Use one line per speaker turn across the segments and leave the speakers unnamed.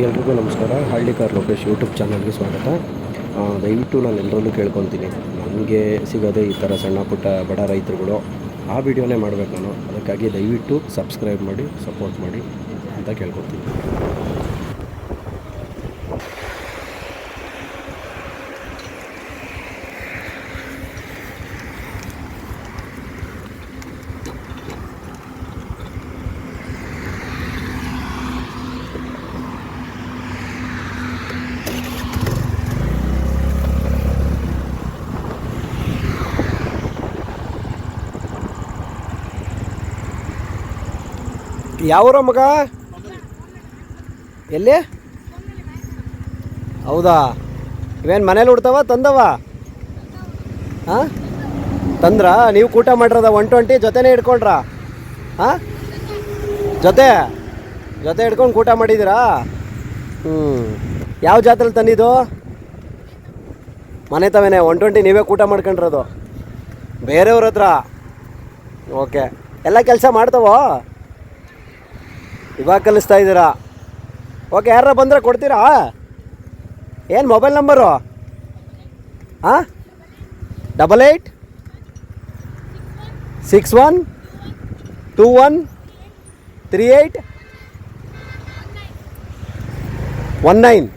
ಎಲ್ರಿಗೂ ನಮಸ್ಕಾರ. ಹಳ್ಳಿಕಾರ್ ಲೋಕೇಶ್ ಯೂಟ್ಯೂಬ್ ಚಾನಲ್ಗೆ ಸ್ವಾಗತ. ದಯವಿಟ್ಟು ನಾನು ಎಲ್ಲರಲ್ಲೂ ಕೇಳ್ಕೊತೀನಿ, ನನಗೆ ಸಿಗೋದೇ ಈ ಥರ ಸಣ್ಣ ಪುಟ್ಟ ಬಡ ರೈತರುಗಳು, ಆ ವಿಡಿಯೋನೇ ಮಾಡಬೇಕು ನಾನು. ಅದಕ್ಕಾಗಿ ದಯವಿಟ್ಟು ಸಬ್ಸ್ಕ್ರೈಬ್ ಮಾಡಿ, ಸಪೋರ್ಟ್ ಮಾಡಿ ಅಂತ ಕೇಳ್ಕೊತೀನಿ. ಯಾವೂರ ಮಗ? ಎಲ್ಲಿ? ಹೌದಾ? ಇವೇನು ಮನೇಲಿ ಉಡ್ತಾವ ತಂದವ? ಹಾಂ, ತಂದ್ರ? ನೀವು ಕೂಟ ಮಾಡಿರೋದ 120 ಜೊತೆನೇ ಹಿಡ್ಕೊಂಡ್ರ? ಹಾಂ, ಜೊತೆ ಹಿಡ್ಕೊಂಡು ಕೂಟ ಮಾಡಿದ್ದೀರಾ? ಯಾವ ಜಾತ್ರೆಲಿ ತಂದಿದ್ದು? ಮನೆ ತವೇನೆ 120 ನೀವೇ ಕೂಟ ಮಾಡ್ಕೊಂಡಿರೋದು ಬೇರೆಯವ್ರ ಹತ್ರ? ಓಕೆ, ಎಲ್ಲ ಕೆಲಸ ಮಾಡ್ತಾವೋ? ಇವಾಗ ಕಲಿಸ್ತಾ ಇದ್ದೀರಾ? ಓಕೆ, ಯಾರ ಬಂದರೆ ಕೊಡ್ತೀರಾ? ಏನು ಮೊಬೈಲ್ ನಂಬರು? ಹಾಂ, 88 61 21 38 19.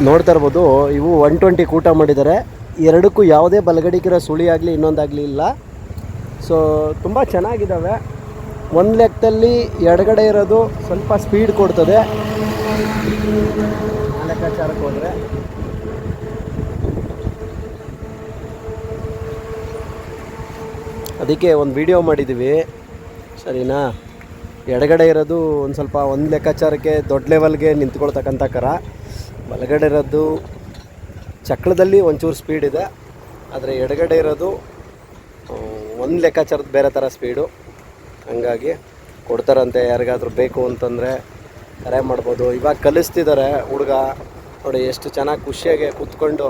ನೋಡ್ತಾ ಇರ್ಬೋದು, ಇವು 120 ಕೂಟ ಮಾಡಿದ್ದಾರೆ. ಎರಡಕ್ಕೂ ಯಾವುದೇ ಬಲಗಡಿಗಿರೋ ಸುಳಿ ಆಗಲಿ ಇನ್ನೊಂದಾಗಲಿ ಇಲ್ಲ. ಸೊ ತುಂಬ ಚೆನ್ನಾಗಿದ್ದಾವೆ. ಒಂದು ಲೆಕ್ಕದಲ್ಲಿ ಎಡಗಡೆ ಇರೋದು ಸ್ವಲ್ಪ ಸ್ಪೀಡ್ ಕೊಡ್ತದೆ ಲೆಕ್ಕಾಚಾರಕ್ಕೆ ಹೋದರೆ. ಅದಕ್ಕೆ ಒಂದು ವಿಡಿಯೋ ಮಾಡಿದ್ದೀವಿ, ಸರಿನಾ? ಎಡಗಡೆ ಇರೋದು ಒಂದು ಸ್ವಲ್ಪ ಒಂದು ಲೆಕ್ಕಾಚಾರಕ್ಕೆ ದೊಡ್ಡ ಲೆವೆಲ್ಗೆ ನಿಂತ್ಕೊಳ್ತಕ್ಕಂಥ ಕರ. ಬಲಗಡೆ ಇರೋದು ಚಕ್ರದಲ್ಲಿ ಒಂಚೂರು ಸ್ಪೀಡ್ ಇದೆ, ಆದರೆ ಎಡಗಡೆ ಇರೋದು ಒಂದು ಲೆಕ್ಕಾಚಾರದ ಬೇರೆ ಥರ ಸ್ಪೀಡು. ಹಂಗಾಗಿ ಕೊಡ್ತಾರಂತೆ. ಯಾರಿಗಾದ್ರೂ ಬೇಕು ಅಂತಂದರೆ ಕರೆ ಮಾಡ್ಬೋದು. ಇವಾಗ ಕಲಿಸ್ತಿದ್ದಾರೆ ಹುಡುಗ ನೋಡಿ, ಎಷ್ಟು ಚೆನ್ನಾಗಿ ಖುಷಿಯಾಗಿ ಕೂತ್ಕೊಂಡು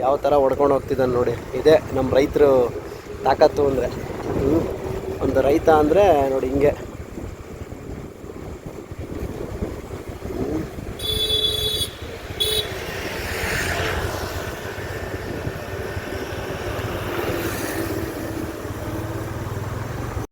ಯಾವ ಥರ ಹೊಡ್ಕೊಂಡು ಹೋಗ್ತಿದ್ದಾನೆ ನೋಡಿ. ಇದೇ ನಮ್ಮ ರೈತರು ತಾಕತ್ತು ಅಂದರೆ. ಒಂದು ರೈತ ಅಂದರೆ ನೋಡಿ ಹಿಂಗೆ